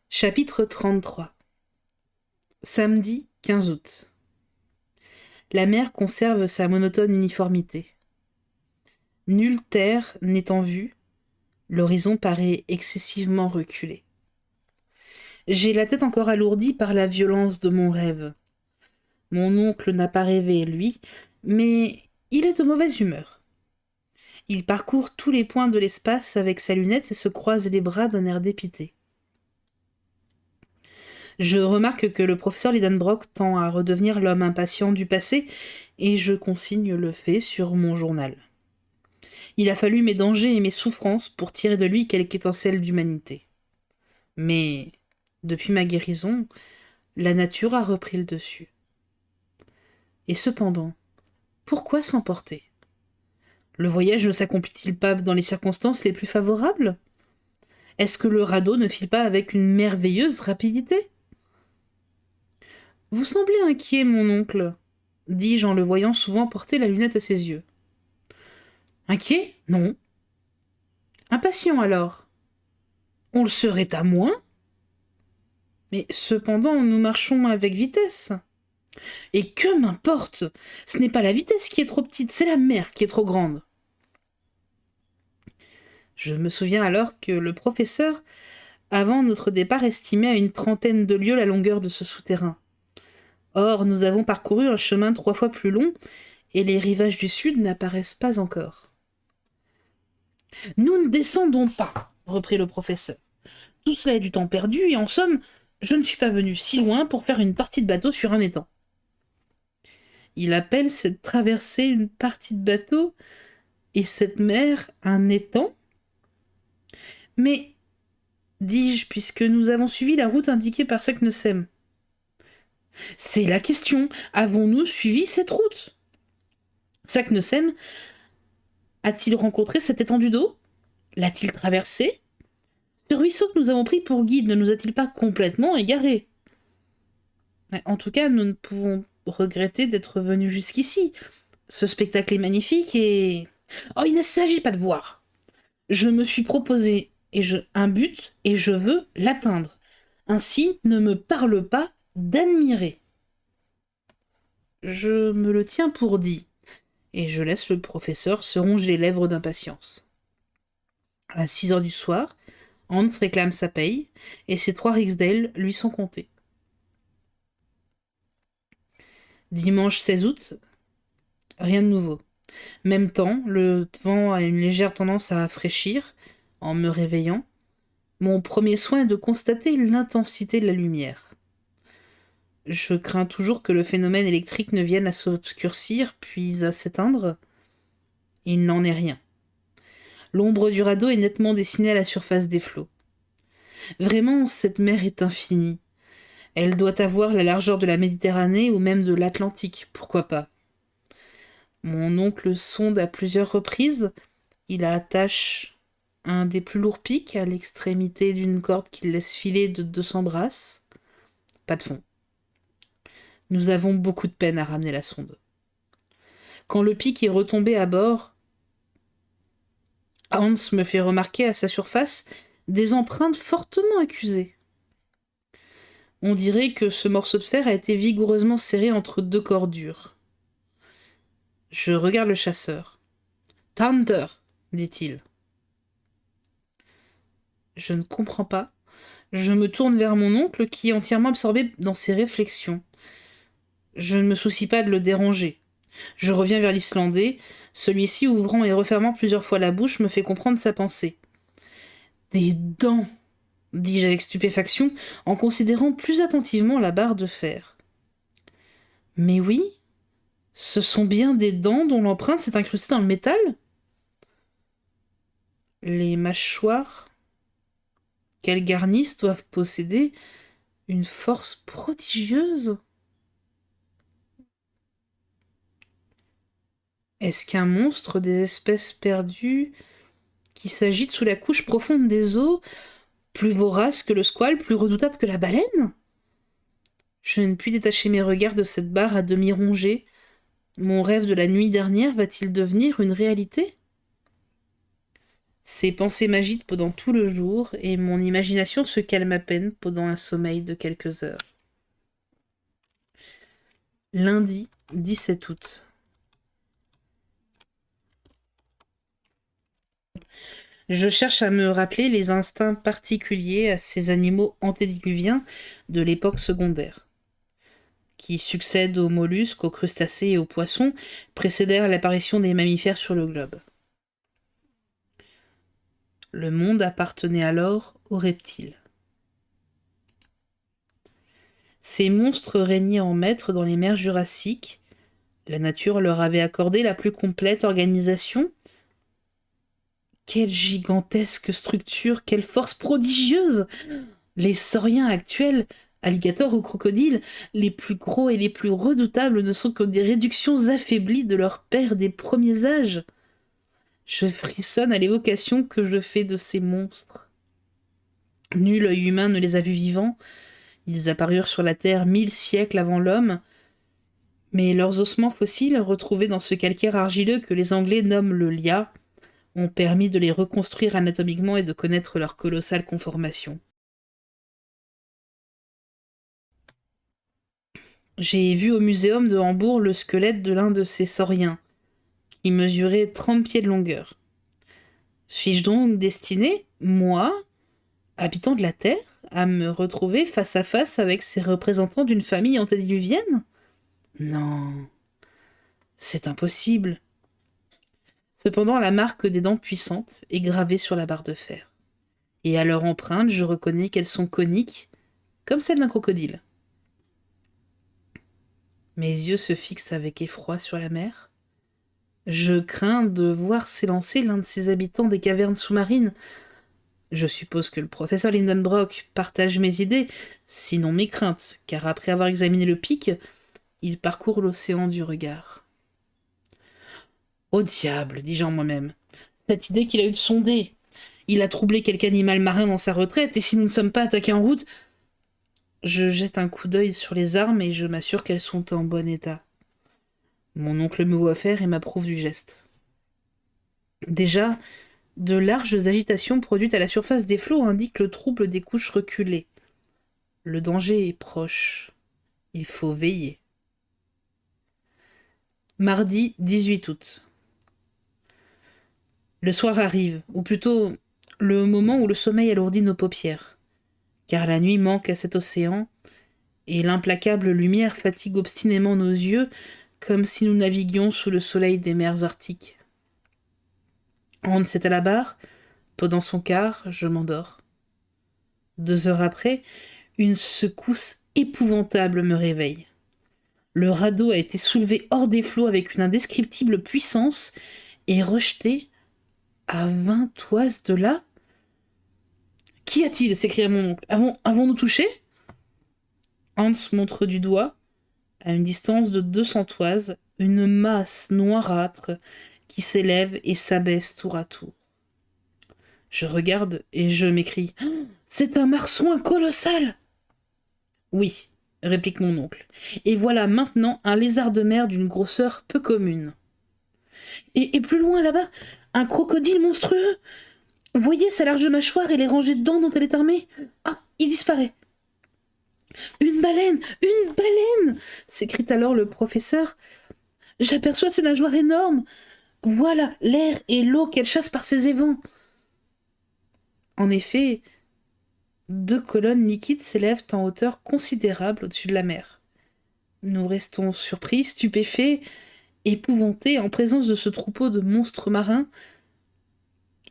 Chapitre 33. Samedi 15 août. La mer conserve sa monotone uniformité. Nulle terre n'est en vue, l'horizon paraît excessivement reculé. J'ai la tête encore alourdie par la violence de mon rêve. Mon oncle n'a pas rêvé, lui, mais il est de mauvaise humeur. Il parcourt tous les points de l'espace avec sa lunette et se croise les bras d'un air dépité. Je remarque que le professeur Lidenbrock tend à redevenir l'homme impatient du passé, et je consigne le fait sur mon journal. Il a fallu mes dangers et mes souffrances pour tirer de lui quelque étincelle d'humanité. Mais, depuis ma guérison, la nature a repris le dessus. Et cependant, pourquoi s'emporter? Le voyage ne s'accomplit-il pas dans les circonstances les plus favorables? Est-ce que le radeau ne file pas avec une merveilleuse rapidité? Vous semblez inquiet, mon oncle, dis-je en le voyant souvent porter la lunette à ses yeux. Inquiet? Non. Impatient alors? On le serait à moins? Mais cependant, nous marchons avec vitesse. Et que m'importe? Ce n'est pas la vitesse qui est trop petite, c'est la mer qui est trop grande. Je me souviens alors que le professeur, avant notre départ, estimait à une trentaine de lieues la longueur de ce souterrain. Or, nous avons parcouru un chemin 3 fois plus long, et les rivages du sud n'apparaissent pas encore. Nous ne descendons pas, reprit le professeur. Tout cela est du temps perdu, et en somme, je ne suis pas venu si loin pour faire une partie de bateau sur un étang. Il appelle cette traversée une partie de bateau, et cette mer un étang? Mais, dis-je, puisque nous avons suivi la route indiquée par Saknussemm. C'est la question. Avons-nous suivi cette route? Saknussemm a-t-il rencontré cette étendue d'eau? L'a-t-il traversée? Ce ruisseau que nous avons pris pour guide ne nous a-t-il pas complètement égarés? En tout cas, nous ne pouvons regretter d'être venus jusqu'ici. Ce spectacle est magnifique et... Oh, il ne s'agit pas de voir. Je me suis proposé un but et je veux l'atteindre. Ainsi, ne me parle pas d'admirer. Je me le tiens pour dit, et je laisse le professeur se ronger les lèvres d'impatience. À 6 heures du soir, Hans réclame sa paye, et ses 3 rixdales lui sont comptés. Dimanche 16 août, rien de nouveau. Même temps, le vent a une légère tendance à fraîchir en me réveillant. Mon premier soin est de constater l'intensité de la lumière. Je crains toujours que le phénomène électrique ne vienne à s'obscurcir, puis à s'éteindre. Il n'en est rien. L'ombre du radeau est nettement dessinée à la surface des flots. Vraiment, cette mer est infinie. Elle doit avoir la largeur de la Méditerranée ou même de l'Atlantique, pourquoi pas. Mon oncle sonde à plusieurs reprises. Il attache un des plus lourds pics à l'extrémité d'une corde qu'il laisse filer de 200 brasses. Pas de fond. Nous avons beaucoup de peine à ramener la sonde. Quand le pic est retombé à bord, Hans me fait remarquer à sa surface des empreintes fortement accusées. On dirait que ce morceau de fer a été vigoureusement serré entre 2 corps durs. Je regarde le chasseur. « Thunder !» dit-il. Je ne comprends pas. Je me tourne vers mon oncle qui est entièrement absorbé dans ses réflexions. Je ne me soucie pas de le déranger. Je reviens vers l'Islandais. Celui-ci, ouvrant et refermant plusieurs fois la bouche, me fait comprendre sa pensée. « Des dents !» dis-je avec stupéfaction, en considérant plus attentivement la barre de fer. « Mais oui, ce sont bien des dents dont l'empreinte s'est incrustée dans le métal ?» Les mâchoires qu'elles garnissent doivent posséder une force prodigieuse. Est-ce qu'un monstre des espèces perdues qui s'agite sous la couche profonde des eaux, plus vorace que le squale, plus redoutable que la baleine? Je ne puis détacher mes regards de cette barre à demi rongée. Mon rêve de la nuit dernière va-t-il devenir une réalité? Ces pensées m'agitent pendant tout le jour et mon imagination se calme à peine pendant un sommeil de quelques heures. Lundi 17 août. Je cherche à me rappeler les instincts particuliers à ces animaux antédiluviens de l'époque secondaire, qui succèdent aux mollusques, aux crustacés et aux poissons, précédèrent l'apparition des mammifères sur le globe. Le monde appartenait alors aux reptiles. Ces monstres régnaient en maître dans les mers jurassiques. La nature leur avait accordé la plus complète organisation. Quelle gigantesque structure, quelle force prodigieuse! Les sauriens actuels, alligators ou crocodiles, les plus gros et les plus redoutables ne sont que des réductions affaiblies de leurs pères des premiers âges. Je frissonne à l'évocation que je fais de ces monstres. Nul œil humain ne les a vus vivants. Ils apparurent sur la Terre 1000 siècles avant l'homme, mais leurs ossements fossiles, retrouvés dans ce calcaire argileux que les Anglais nomment le Lia, ont permis de les reconstruire anatomiquement et de connaître leur colossale conformation. J'ai vu au muséum de Hambourg le squelette de l'un de ces sauriens, qui mesurait 30 pieds de longueur. Suis-je donc destiné, moi, habitant de la Terre, à me retrouver face à face avec ces représentants d'une famille antédiluvienne? Non, c'est impossible. Cependant, la marque des dents puissantes est gravée sur la barre de fer. Et à leur empreinte, je reconnais qu'elles sont coniques, comme celles d'un crocodile. Mes yeux se fixent avec effroi sur la mer. Je crains de voir s'élancer l'un de ces habitants des cavernes sous-marines. Je suppose que le professeur Lindenbrock partage mes idées, sinon mes craintes, car après avoir examiné le pic, il parcourt l'océan du regard. Au diable, dis-je en moi-même, cette idée qu'il a eue de sonder. Il a troublé quelque animal marin dans sa retraite, et si nous ne sommes pas attaqués en route... Je jette un coup d'œil sur les armes et je m'assure qu'elles sont en bon état. Mon oncle me voit faire et m'approuve du geste. Déjà, de larges agitations produites à la surface des flots indiquent le trouble des couches reculées. Le danger est proche. Il faut veiller. Mardi 18 août. Le soir arrive, ou plutôt le moment où le sommeil alourdit nos paupières, car la nuit manque à cet océan, et l'implacable lumière fatigue obstinément nos yeux, comme si nous naviguions sous le soleil des mers arctiques. Hans est à la barre, pendant son quart, je m'endors. 2 heures après, une secousse épouvantable me réveille. Le radeau a été soulevé hors des flots avec une indescriptible puissance et rejeté à 20 toises de là. Qu'y a-t-il? S'écria mon oncle. Avons-nous touché? Hans montre du doigt, à une distance de 200 toises, une masse noirâtre qui s'élève et s'abaisse tour à tour. Je regarde et je m'écrie « C'est un marsouin colossal !» Oui, réplique mon oncle, et voilà maintenant un lézard de mer d'une grosseur peu commune. Et plus loin là-bas, un crocodile monstrueux. Voyez sa large mâchoire et les rangées de dents dont elle est armée. Ah, il disparaît. Une baleine! Une baleine! S'écrie alors le professeur. J'aperçois ses nageoires énormes. Voilà l'air et l'eau qu'elle chasse par ses évents. En effet, 2 colonnes liquides s'élèvent en hauteur considérable au-dessus de la mer. Nous restons surpris, stupéfaits, épouvantés en présence de ce troupeau de monstres marins.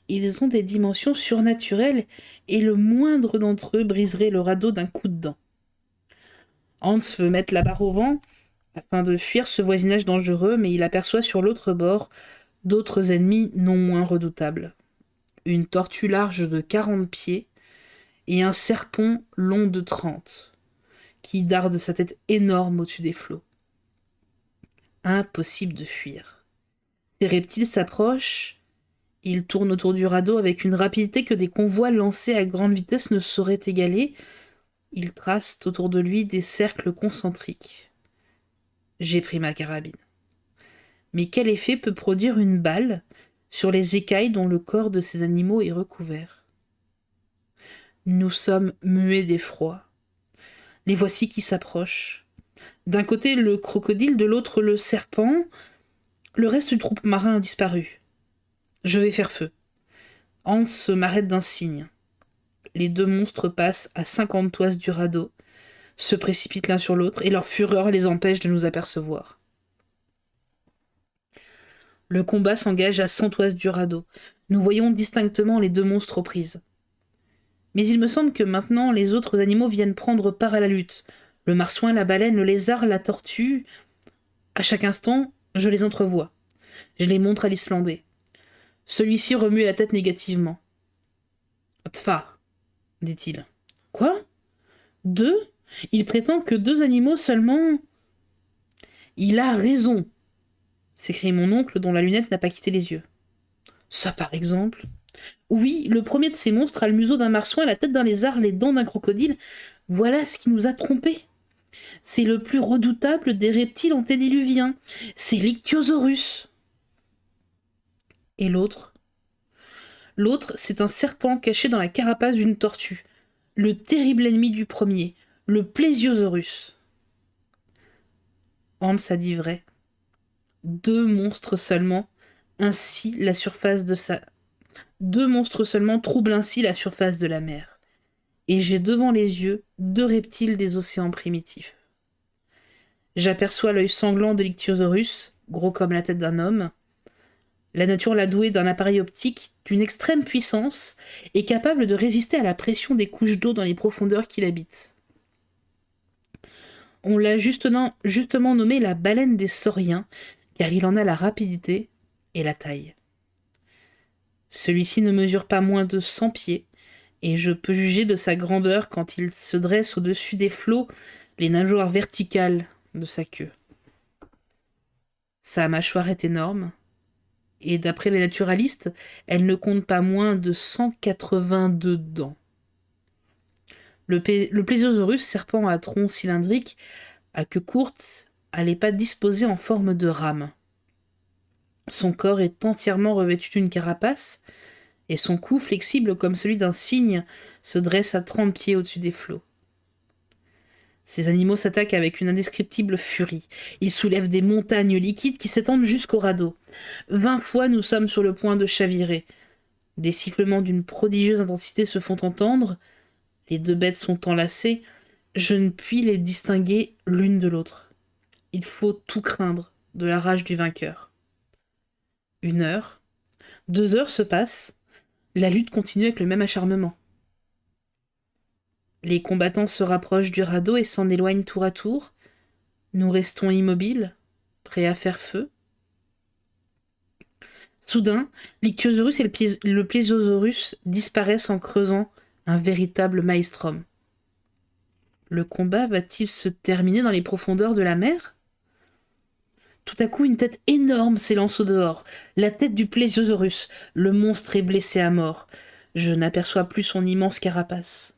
Ils ont des dimensions surnaturelles et le moindre d'entre eux briserait le radeau d'un coup de dent. Hans veut mettre la barre au vent afin de fuir ce voisinage dangereux, mais il aperçoit sur l'autre bord d'autres ennemis non moins redoutables. Une tortue large de 40 pieds et un serpent long de 30, qui darde sa tête énorme au-dessus des flots. Impossible de fuir. Ces reptiles s'approchent, ils tournent autour du radeau avec une rapidité que des convois lancés à grande vitesse ne sauraient égaler. Ils tracent autour de lui des cercles concentriques. J'ai pris ma carabine. Mais quel effet peut produire une balle sur les écailles dont le corps de ces animaux est recouvert. Nous sommes muets d'effroi. Les voici qui s'approchent. D'un côté le crocodile, de l'autre le serpent. Le reste du groupe marin a disparu. Je vais faire feu. Hans m'arrête d'un signe. Les deux monstres passent à 50 toises du radeau, se précipitent l'un sur l'autre, et leur fureur les empêche de nous apercevoir. Le combat s'engage à 100 toises du radeau. Nous voyons distinctement les deux monstres aux prises. Mais il me semble que maintenant les autres animaux viennent prendre part à la lutte. Le marsouin, la baleine, le lézard, la tortue. À chaque instant, je les entrevois. Je les montre à l'Islandais. Celui-ci remue la tête négativement. Tfa, dit-il. Quoi? Deux? Il prétend que deux animaux seulement. Il a raison, s'écrie mon oncle dont la lunette n'a pas quitté les yeux. Ça par exemple? Oui, le premier de ces monstres a le museau d'un marsouin, la tête d'un lézard, les dents d'un crocodile. Voilà ce qui nous a trompés. C'est le plus redoutable des reptiles antédiluviens. C'est l'Ichthyosaurus. Et l'autre? L'autre, c'est un serpent caché dans la carapace d'une tortue. Le terrible ennemi du premier, le Plesiosaurus. Hans a dit vrai. Deux monstres seulement troublent ainsi la surface de la mer. Et j'ai devant les yeux deux reptiles des océans primitifs. J'aperçois l'œil sanglant de l'Ichthyosaurus, gros comme la tête d'un homme. La nature l'a doué d'un appareil optique d'une extrême puissance et capable de résister à la pression des couches d'eau dans les profondeurs qu'il habite. On l'a justement nommé la baleine des sauriens, car il en a la rapidité et la taille. Celui-ci ne mesure pas moins de 100 pieds, et je peux juger de sa grandeur quand il se dresse au-dessus des flots, les nageoires verticales de sa queue. Sa mâchoire est énorme, et d'après les naturalistes, elle ne compte pas moins de 182 dents. Le Plesiosaurus, serpent à tronc cylindrique, à queue courte, a les pattes disposées en forme de rame. Son corps est entièrement revêtu d'une carapace, et son cou, flexible comme celui d'un cygne, se dresse à 30 pieds au-dessus des flots. Ces animaux s'attaquent avec une indescriptible furie. Ils soulèvent des montagnes liquides qui s'étendent jusqu'au radeau. 20 fois nous sommes sur le point de chavirer. Des sifflements d'une prodigieuse intensité se font entendre. Les deux bêtes sont enlacées. Je ne puis les distinguer l'une de l'autre. Il faut tout craindre de la rage du vainqueur. 1 heure, 2 heures se passent. La lutte continue avec le même acharnement. Les combattants se rapprochent du radeau et s'en éloignent tour à tour. Nous restons immobiles, prêts à faire feu. Soudain, l'Ichthyosaurus et le Plesiosaurus disparaissent en creusant un véritable maelstrom. Le combat va-t-il se terminer dans les profondeurs de la mer? Tout à coup, une tête énorme s'élance au dehors. La tête du Plesiosaurus. Le monstre est blessé à mort. Je n'aperçois plus son immense carapace.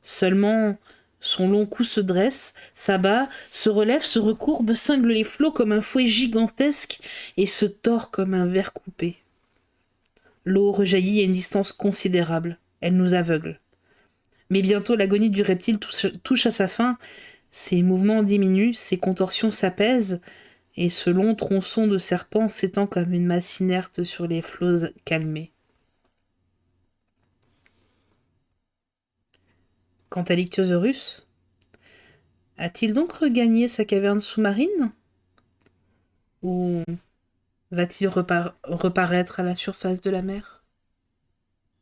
Seulement, son long cou se dresse, s'abat, se relève, se recourbe, cingle les flots comme un fouet gigantesque et se tord comme un ver coupé. L'eau rejaillit à une distance considérable. Elle nous aveugle. Mais bientôt, l'agonie du reptile touche à sa fin. Ses mouvements diminuent, ses contorsions s'apaisent, et ce long tronçon de serpent s'étend comme une masse inerte sur les flots calmés. Quant à l'Ichthyosaurus, a-t-il donc regagné sa caverne sous-marine? Ou va-t-il reparaître à la surface de la mer?